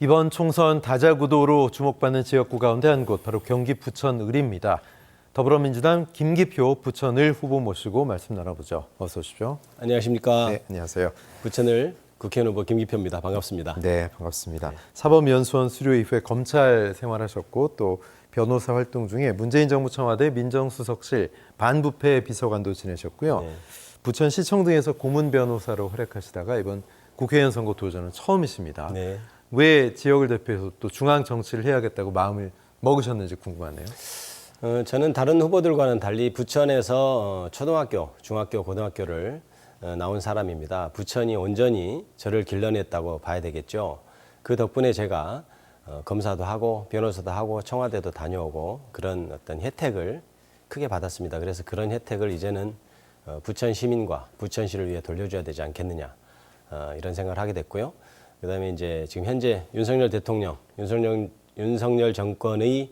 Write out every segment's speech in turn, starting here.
이번 총선 다자구도로 주목받는 지역구 가운데 한 곳, 바로 경기 부천을입니다. 더불어민주당 김기표 부천을 후보 모시고 말씀 나눠보죠. 어서 오십시오. 안녕하십니까. 네, 안녕하세요. 부천을 국회의원 후보 김기표입니다. 반갑습니다. 네, 반갑습니다. 사법연수원 수료 이후에 검찰 생활하셨고 또 변호사 활동 중에 문재인 정부 청와대 민정수석실 반부패 비서관도 지내셨고요. 네. 부천시청 등에서 고문 변호사로 활약하시다가 이번 국회의원 선거 도전은 처음이십니다. 네. 왜 지역을 대표해서 또 중앙 정치를 해야겠다고 마음을 먹으셨는지 궁금하네요. 저는 다른 후보들과는 달리 부천에서 초등학교, 중학교, 고등학교를 나온 사람입니다. 부천이 온전히 저를 길러냈다고 봐야 되겠죠. 그 덕분에 제가 검사도 하고 변호사도 하고 청와대도 다녀오고 그런 어떤 혜택을 크게 받았습니다. 그래서 그런 혜택을 이제는 부천 시민과 부천시를 위해 돌려줘야 되지 않겠느냐 이런 생각을 하게 됐고요. 그다음에 이제 지금 현재 윤석열 대통령, 윤석열 정권의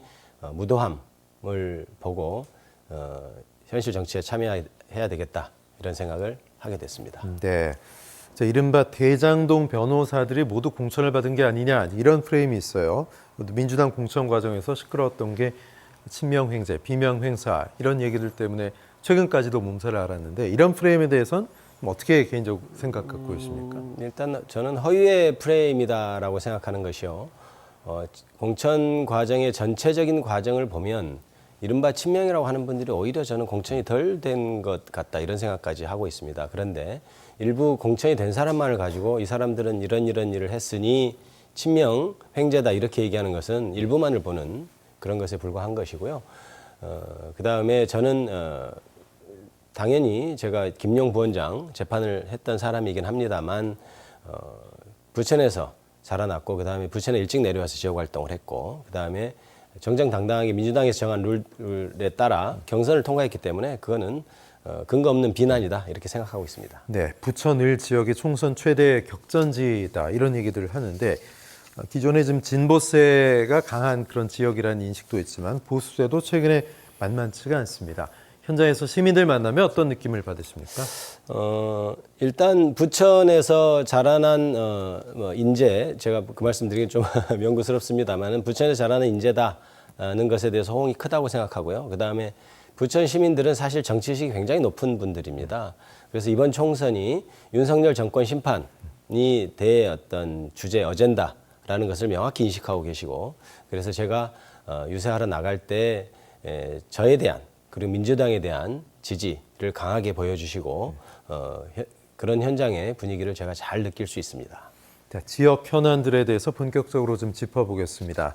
무도함을 보고 현실 정치에 참여해야 되겠다 이런 생각을 하게 됐습니다. 네. 자, 이른바 대장동 변호사들이 모두 공천을 받은 게 아니냐 이런 프레임이 있어요. 민주당 공천 과정에서 시끄러웠던 게 친명횡재, 비명횡사 이런 얘기들 때문에 최근까지도 몸살을 앓았는데 이런 프레임에 대해서는 어떻게 개인적으로 생각 갖고 계십니까? 일단 저는 허위의 프레임이다라고 생각하는 것이요. 공천 과정의 전체적인 과정을 보면 이른바 친명이라고 하는 분들이 오히려 저는 공천이 덜 된 것 같다 이런 생각까지 하고 있습니다. 그런데 일부 공천이 된 사람만을 가지고 이 사람들은 이런 일을 했으니 친명, 횡재다 이렇게 얘기하는 것은 일부만을 보는 그런 것에 불과한 것이고요. 그다음에 저는 당연히 제가 김용 부원장 재판을 했던 사람이긴 합니다만 부천에서 자라났고 그다음에 부천에 일찍 내려와서 지역 활동을 했고 그다음에 정정당당하게 민주당에서 정한 룰에 따라 경선을 통과했기 때문에 그거는 근거 없는 비난이다 이렇게 생각하고 있습니다. 네, 부천을 지역이 총선 최대 격전지다 이런 얘기들을 하는데 기존에 좀 진보세가 강한 그런 지역이라는 인식도 있지만 보수세도 최근에 만만치가 않습니다. 현장에서 시민들 만나면 어떤 느낌을 받으십니까? 일단 부천에서 자라난 인재, 제가 그 말씀드리긴 좀 명구스럽습니다만 부천에서 자라는 인재다는 것에 대해서 호응이 크다고 생각하고요. 그다음에 부천 시민들은 사실 정치의식이 굉장히 높은 분들입니다. 그래서 이번 총선이 윤석열 정권 심판이 대 어떤 주제, 어젠다라는 것을 명확히 인식하고 계시고 그래서 제가 유세하러 나갈 때 저에 대한 그리고 민주당에 대한 지지를 강하게 보여주시고 그런 현장의 분위기를 제가 잘 느낄 수 있습니다. 자, 지역 현안들에 대해서 본격적으로 좀 짚어보겠습니다.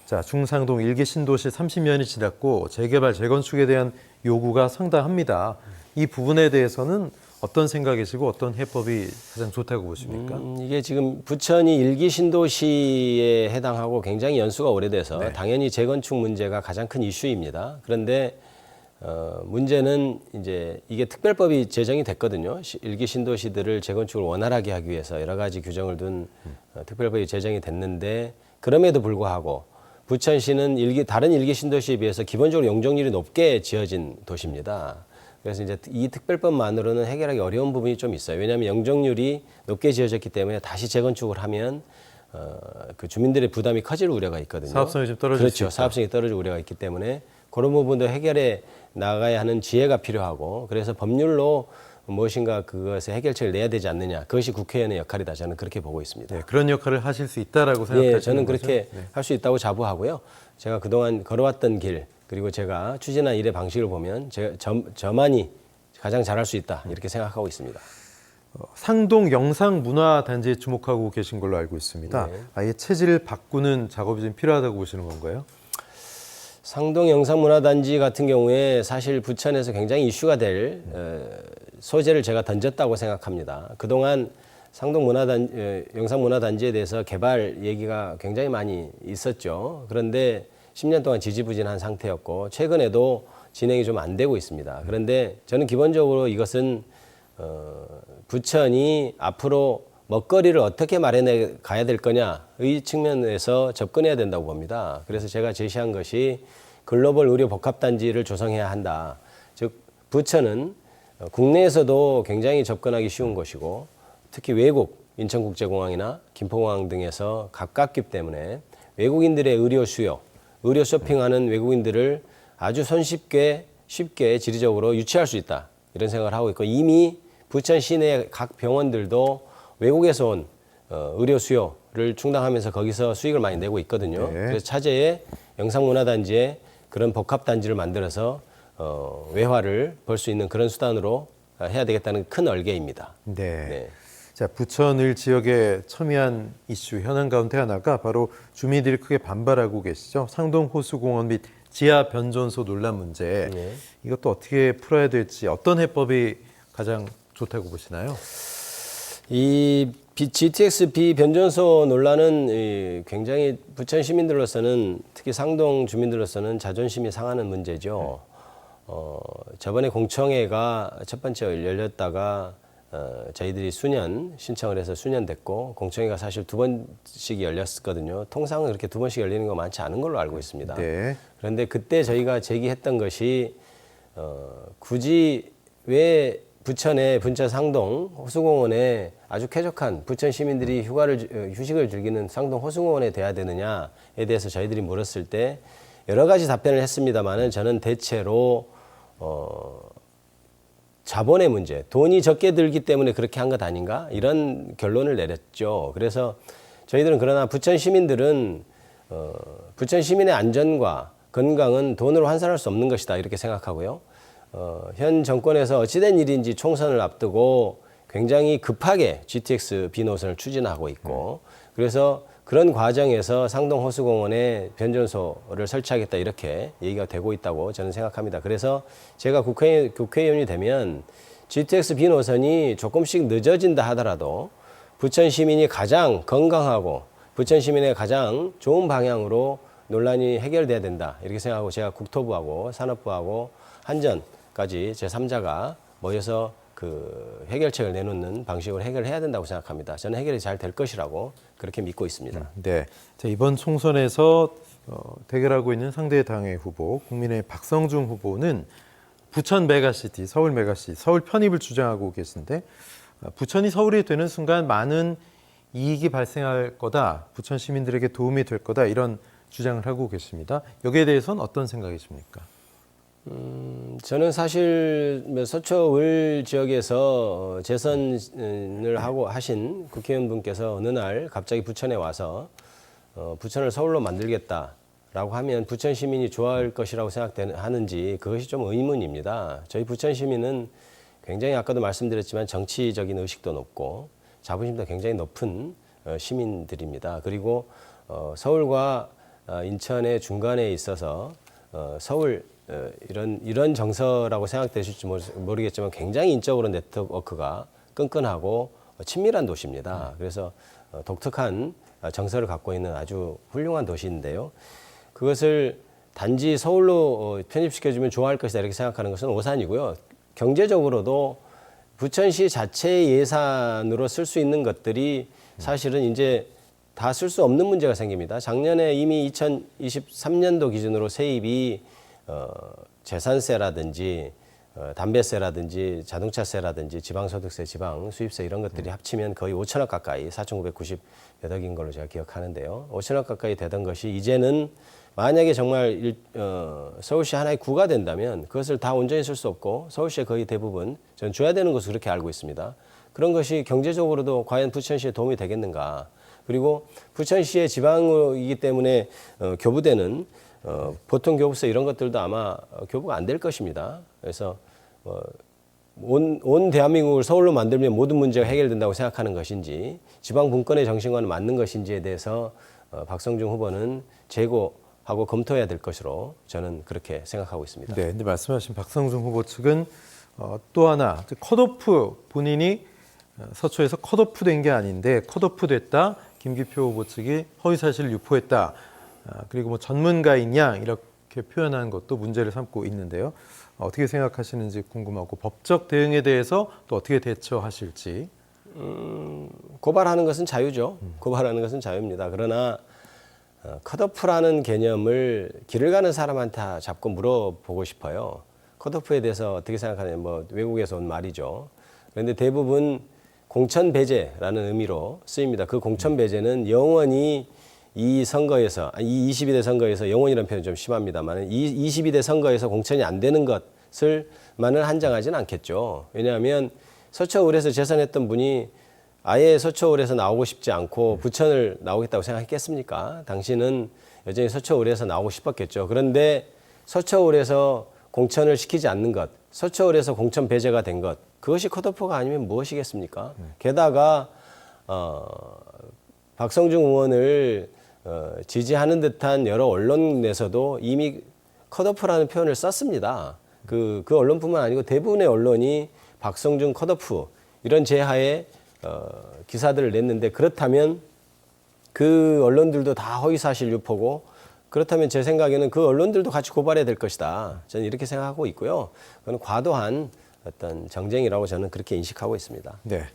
자, 중상동 1기 신도시 30년이 지났고 재개발, 재건축에 대한 요구가 상당합니다. 이 부분에 대해서는 어떤 생각이시고 어떤 해법이 가장 좋다고 보십니까? 이게 지금 부천이 1기 신도시에 해당하고 굉장히 연수가 오래돼서 네. 당연히 재건축 문제가 가장 큰 이슈입니다. 그런데 문제는 이제 이게 특별법이 제정이 됐거든요. 1기 신도시들을 재건축을 원활하게 하기 위해서 여러 가지 규정을 둔 특별법이 제정이 됐는데 그럼에도 불구하고 부천시는 다른 1기 신도시에 비해서 기본적으로 용적률이 높게 지어진 도시입니다. 그래서 이제 이 특별법만으로는 해결하기 어려운 부분이 좀 있어요. 왜냐하면 용적률이 높게 지어졌기 때문에 다시 재건축을 하면 그 주민들의 부담이 커질 우려가 있거든요. 사업성이 좀 떨어질 수 그렇죠. 있다. 사업성이 떨어질 우려가 있기 때문에 그런 부분도 해결해 나가야 하는 지혜가 필요하고 그래서 법률로 무엇인가 그것에 해결책을 내야 되지 않느냐. 그것이 국회의원의 역할이다. 저는 그렇게 보고 있습니다. 네, 그런 역할을 하실 수 있다라고 생각하시는 예, 저는 거죠? 그렇게 네. 할 수 있다고 자부하고요. 제가 그동안 걸어왔던 길 그리고 제가 추진한 일의 방식을 보면 저만이 가장 잘할 수 있다. 이렇게 생각하고 있습니다. 상동 영상문화단지에 주목하고 계신 걸로 알고 있습니다. 네. 아예 체질을 바꾸는 작업이 좀 필요하다고 보시는 건가요? 상동 영상문화단지 같은 경우에 사실 부천에서 굉장히 이슈가 될 소재를 제가 던졌다고 생각합니다. 그동안 상동 영상문화단지에 대해서 개발 얘기가 굉장히 많이 있었죠. 그런데 10년 동안 지지부진한 상태였고 최근에도 진행이 좀 안 되고 있습니다. 그런데 저는 기본적으로 이것은 부천이 앞으로 먹거리를 어떻게 마련해 가야 될 거냐의 측면에서 접근해야 된다고 봅니다. 그래서 제가 제시한 것이 글로벌 의료 복합단지를 조성해야 한다. 즉 부천은 국내에서도 굉장히 접근하기 쉬운 곳이고 특히 외국 인천국제공항이나 김포공항 등에서 가깝기 때문에 외국인들의 의료 수요, 의료 쇼핑하는 외국인들을 아주 손쉽게 쉽게 지리적으로 유치할 수 있다. 이런 생각을 하고 있고 이미 부천 시내 각 병원들도 외국에서 온 의료 수요를 충당하면서 거기서 수익을 많이 내고 있거든요. 네. 그래서 차제에 영상문화단지에 그런 복합단지를 만들어서 외화를 벌 수 있는 그런 수단으로 해야 되겠다는 큰 얼개입니다. 네. 네. 자, 부천을 지역의 첨예한 이슈 현안 가운데 하나가 바로 주민들이 크게 반발하고 계시죠. 상동 호수공원 및 지하 변전소 논란 문제. 네. 이것도 어떻게 풀어야 될지 어떤 해법이 가장 좋다고 보시나요? 이 GTX 비변전소 논란은 굉장히 부천 시민들로서는 특히 상동 주민들로서는 자존심이 상하는 문제죠. 저번에 공청회가 첫 번째 열렸다가 저희들이 수년 신청을 해서 수년 됐고 공청회가 사실 두 번씩 열렸거든요. 통상은 그렇게 두 번씩 열리는 거 많지 않은 걸로 알고 있습니다. 네. 그런데 그때 저희가 제기했던 것이 굳이 왜 부천의 부천 상동 호수공원에 아주 쾌적한 부천 시민들이 휴식을 즐기는 상동 호수공원에 돼야 되느냐에 대해서 저희들이 물었을 때 여러 가지 답변을 했습니다만은 저는 대체로 자본의 문제, 돈이 적게 들기 때문에 그렇게 한 것 아닌가 이런 결론을 내렸죠. 그래서 저희들은 그러나 부천 시민들은 부천 시민의 안전과 건강은 돈으로 환산할 수 없는 것이다 이렇게 생각하고요. 현 정권에서 어찌된 일인지 총선을 앞두고 굉장히 급하게 GTX B 노선을 추진하고 있고 그래서 그런 과정에서 상동 호수공원에 변전소를 설치하겠다 이렇게 얘기가 되고 있다고 저는 생각합니다. 그래서 제가 국회의원이 되면 GTX B 노선이 조금씩 늦어진다 하더라도 부천 시민이 가장 건강하고 부천 시민의 가장 좋은 방향으로 논란이 해결돼야 된다 이렇게 생각하고 제가 국토부하고 산업부하고 한전까지 제3자가 모여서 그 해결책을 내놓는 방식으로 해결해야 된다고 생각합니다. 저는 해결이 잘 될 것이라고 그렇게 믿고 있습니다. 네. 자, 이번 총선에서 대결하고 있는 상대 당의 후보, 국민의 박성중 후보는 부천 메가시티, 서울 메가시티, 서울 편입을 주장하고 계신데 부천이 서울이 되는 순간 많은 이익이 발생할 거다, 부천 시민들에게 도움이 될 거다 이런 주장을 하고 계십니다. 여기에 대해서는 어떤 생각이십니까? 저는 사실 서초-을 지역에서 재선을 하고 하신 국회의원분께서 어느 날 갑자기 부천에 와서 부천을 서울로 만들겠다라고 하면 부천 시민이 좋아할 것이라고 생각하는지 그것이 좀 의문입니다. 저희 부천 시민은 굉장히 아까도 말씀드렸지만 정치적인 의식도 높고 자부심도 굉장히 높은 시민들입니다. 그리고 서울과 인천의 중간에 있어서 서울 이런 정서라고 생각되실지 모르겠지만 굉장히 인적으로 네트워크가 끈끈하고 친밀한 도시입니다. 그래서 독특한 정서를 갖고 있는 아주 훌륭한 도시인데요. 그것을 단지 서울로 편입시켜주면 좋아할 것이다 이렇게 생각하는 것은 오산이고요. 경제적으로도 부천시 자체의 예산으로 쓸 수 있는 것들이 사실은 이제 다 쓸 수 없는 문제가 생깁니다. 작년에 이미 2023년도 기준으로 세입이 재산세라든지 담배세라든지 자동차세라든지 지방소득세, 지방수입세 이런 것들이 합치면 거의 5천억 가까이 4,990여 억인 걸로 제가 기억하는데요. 5천억 가까이 되던 것이 이제는 만약에 정말 서울시 하나의 구가 된다면 그것을 다 온전히 쓸 수 없고 서울시의 거의 대부분 저는 줘야 되는 것으로 그렇게 알고 있습니다. 그런 것이 경제적으로도 과연 부천시에 도움이 되겠는가. 그리고 부천시의 지방이기 때문에 교부되는 보통 교부세 이런 것들도 아마 교부가 안 될 것입니다. 그래서 온 대한민국을 서울로 만들면 모든 문제가 해결된다고 생각하는 것인지 지방 분권의 정신과는 맞는 것인지에 대해서 박성중 후보는 재고하고 검토해야 될 것으로 저는 그렇게 생각하고 있습니다. 네, 근데 말씀하신 박성중 후보 측은 또 하나 컷오프 본인이 서초에서 컷오프 된 게 아닌데 컷오프 됐다. 김기표 후보 측이 허위사실을 유포했다. 그리고 뭐 전문가인 양 이렇게 표현한 것도 문제를 삼고 있는데요. 어떻게 생각하시는지 궁금하고 법적 대응에 대해서 또 어떻게 대처하실지. 고발하는 것은 자유죠. 고발하는 것은 자유입니다. 그러나 컷오프라는 개념을 길을 가는 사람한테 자꾸 물어보고 싶어요. 컷오프에 대해서 어떻게 생각하냐, 뭐 외국에서 온 말이죠. 그런데 대부분 공천 배제라는 의미로 쓰입니다. 그 공천 배제는 영원히 이 선거에서, 이 22대 선거에서 영원이라는 표현이 좀 심합니다만 이 22대 선거에서 공천이 안 되는 것을만을 한정하지는 않겠죠. 왜냐하면 서초울에서 재선했던 분이 아예 서초울에서 나오고 싶지 않고 부천을 나오겠다고 생각했겠습니까? 당신은 여전히 서초울에서 나오고 싶었겠죠. 그런데 서초울에서 공천을 시키지 않는 것, 서초울에서 공천 배제가 된 것, 그것이 컷오프가 아니면 무엇이겠습니까? 게다가 박성중 의원을 지지하는 듯한 여러 언론에서도 이미 컷오프라는 표현을 썼습니다. 그 언론뿐만 아니고 대부분의 언론이 박성중 컷오프 이런 제하에 기사들을 냈는데, 그렇다면 그 언론들도 다 허위사실 유포고, 그렇다면 제 생각에는 그 언론들도 같이 고발해야 될 것이다. 저는 이렇게 생각하고 있고요. 그건 과도한 어떤 정쟁이라고 저는 그렇게 인식하고 있습니다. 네.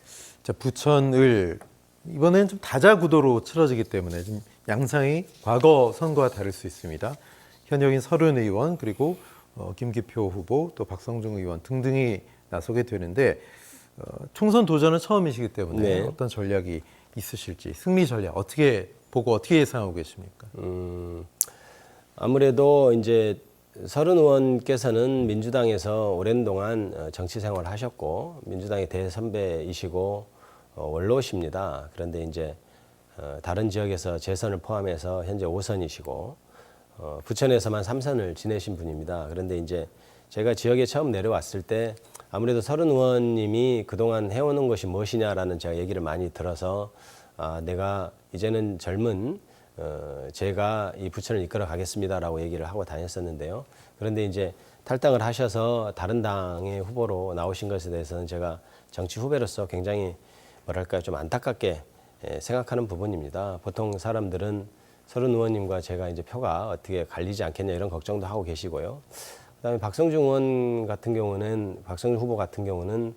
자, 부천을 이번에는 좀 다자 구도로 치러지기 때문에 좀 양상이 과거 선거와 다를 수 있습니다. 현역인 30의원 그리고 김기표 후보 또 박성중 의원 등등이 나서게 되는데 총선 도전은 처음이시기 때문에 네. 어떤 전략이 있으실지, 승리 전략 어떻게 보고 어떻게 예상하고 계십니까? 아무래도 이제 30의원께서는 민주당에서 오랜 동안 정치 생활을 하셨고 민주당의 대선배이시고 원로십니다. 그런데 이제 다른 지역에서 재선을 포함해서 현재 5선이시고 부천에서만 3선을 지내신 분입니다. 그런데 이제 제가 지역에 처음 내려왔을 때 아무래도 30의원님이 그동안 해오는 것이 무엇이냐라는 제가 얘기를 많이 들어서 내가 이제는 젊은 제가 이 부천을 이끌어 가겠습니다라고 얘기를 하고 다녔었는데요. 그런데 이제 탈당을 하셔서 다른 당의 후보로 나오신 것에 대해서는 제가 정치 후배로서 굉장히 뭐랄까 좀 안타깝게 생각하는 부분입니다. 보통 사람들은 30의원님과 제가 이제 표가 어떻게 갈리지 않겠냐 이런 걱정도 하고 계시고요. 그다음에 박성중 의원 같은 경우는, 박성중 후보 같은 경우는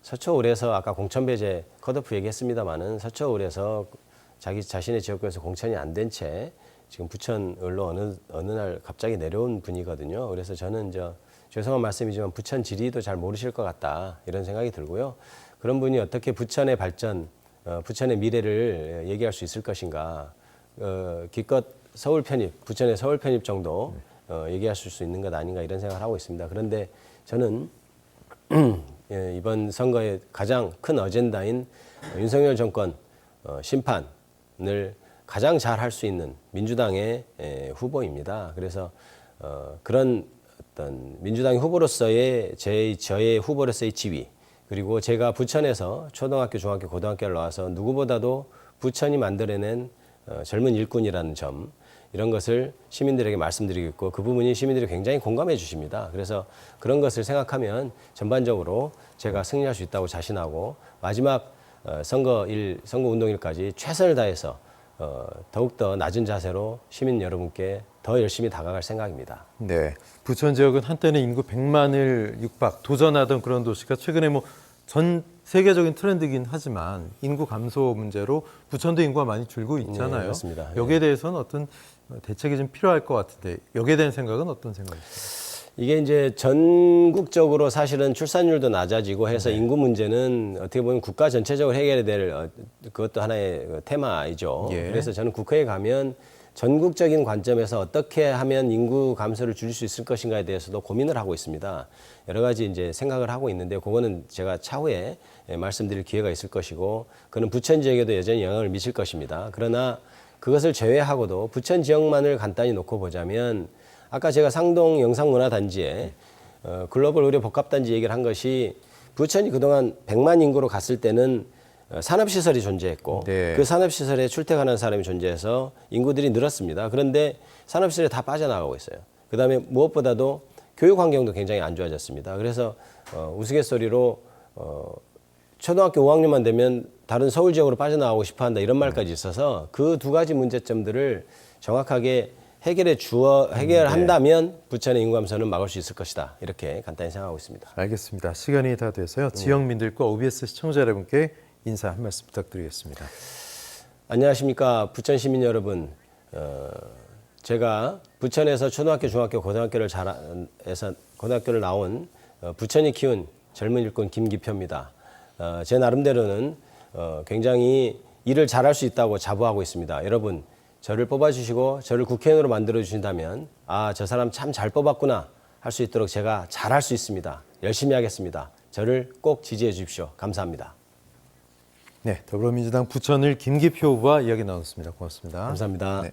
서초울에서 아까 공천 배제 컷오프 얘기했습니다마는 서초울에서 자기 자신의 지역구에서 공천이 안 된 채 지금 부천을로 어느 날 갑자기 내려온 분이거든요. 그래서 저는 죄송한 말씀이지만 부천 지리도 잘 모르실 것 같다 이런 생각이 들고요. 그런 분이 어떻게 부천의 발전, 부천의 미래를 얘기할 수 있을 것인가? 기껏 서울 편입, 부천의 서울 편입 정도 얘기하실 수 있는 것 아닌가 이런 생각을 하고 있습니다. 그런데 저는 이번 선거의 가장 큰 어젠다인 윤석열 정권 심판을 가장 잘 할 수 있는 민주당의 후보입니다. 그래서 그런 어떤 민주당의 후보로서의 저의 후보로서의 지위, 그리고 제가 부천에서 초등학교, 중학교, 고등학교를 나와서 누구보다도 부천이 만들어낸 젊은 일꾼이라는 점, 이런 것을 시민들에게 말씀드리고 있고 그 부분이 시민들이 굉장히 공감해 주십니다. 그래서 그런 것을 생각하면 전반적으로 제가 승리할 수 있다고 자신하고 마지막 선거운동일까지 최선을 다해서 더욱더 낮은 자세로 시민 여러분께 더 열심히 다가갈 생각입니다. 네, 부천 지역은 한때는 인구 100만을 육박 도전하던 그런 도시가 최근에 뭐 전 세계적인 트렌드이긴 하지만 인구 감소 문제로 부천도 인구가 많이 줄고 있잖아요. 네, 맞습니다. 여기에 대해서는 어떤 대책이 좀 필요할 것 같은데 여기에 대한 생각은 어떤 생각이세요? 이게 이제 전국적으로 사실은 출산율도 낮아지고 해서 인구 문제는 어떻게 보면 국가 전체적으로 해결해야 될 그것도 하나의 테마이죠. 예. 그래서 저는 국회에 가면 전국적인 관점에서 어떻게 하면 인구 감소를 줄일 수 있을 것인가에 대해서도 고민을 하고 있습니다. 여러 가지 이제 생각을 하고 있는데 그거는 제가 차후에 말씀드릴 기회가 있을 것이고 그는 부천 지역에도 여전히 영향을 미칠 것입니다. 그러나 그것을 제외하고도 부천 지역만을 간단히 놓고 보자면 아까 제가 상동 영상문화단지에 글로벌 의료 복합단지 얘기를 한 것이 부천이 그동안 100만 인구로 갔을 때는 산업시설이 존재했고 네. 그 산업시설에 출퇴근하는 사람이 존재해서 인구들이 늘었습니다. 그런데 산업시설이 다 빠져나가고 있어요. 그다음에 무엇보다도 교육 환경도 굉장히 안 좋아졌습니다. 그래서 우스갯소리로 초등학교 5학년만 되면 다른 서울 지역으로 빠져나가고 싶어한다 이런 말까지 있어서 그 두 가지 문제점들을 정확하게 해결한다면 부천의 인구 감소는 막을 수 있을 것이다. 이렇게 간단히 생각하고 있습니다. 알겠습니다. 시간이 다 돼서요. 지역민들과 OBS 시청자 여러분께 인사 한 말씀 부탁드리겠습니다. 안녕하십니까 부천 시민 여러분. 제가 부천에서 초등학교, 중학교, 고등학교를 나온 부천이 키운 젊은 일꾼 김기표입니다. 제 나름대로는 굉장히 일을 잘할 수 있다고 자부하고 있습니다. 여러분, 저를 뽑아주시고 저를 국회의원으로 만들어 주신다면 아, 저 사람 참 잘 뽑았구나 할 수 있도록 제가 잘할 수 있습니다. 열심히 하겠습니다. 저를 꼭 지지해 주십시오. 감사합니다. 네, 더불어민주당 부천을 김기표 후보와 이야기 나눴습니다. 고맙습니다. 감사합니다. 네.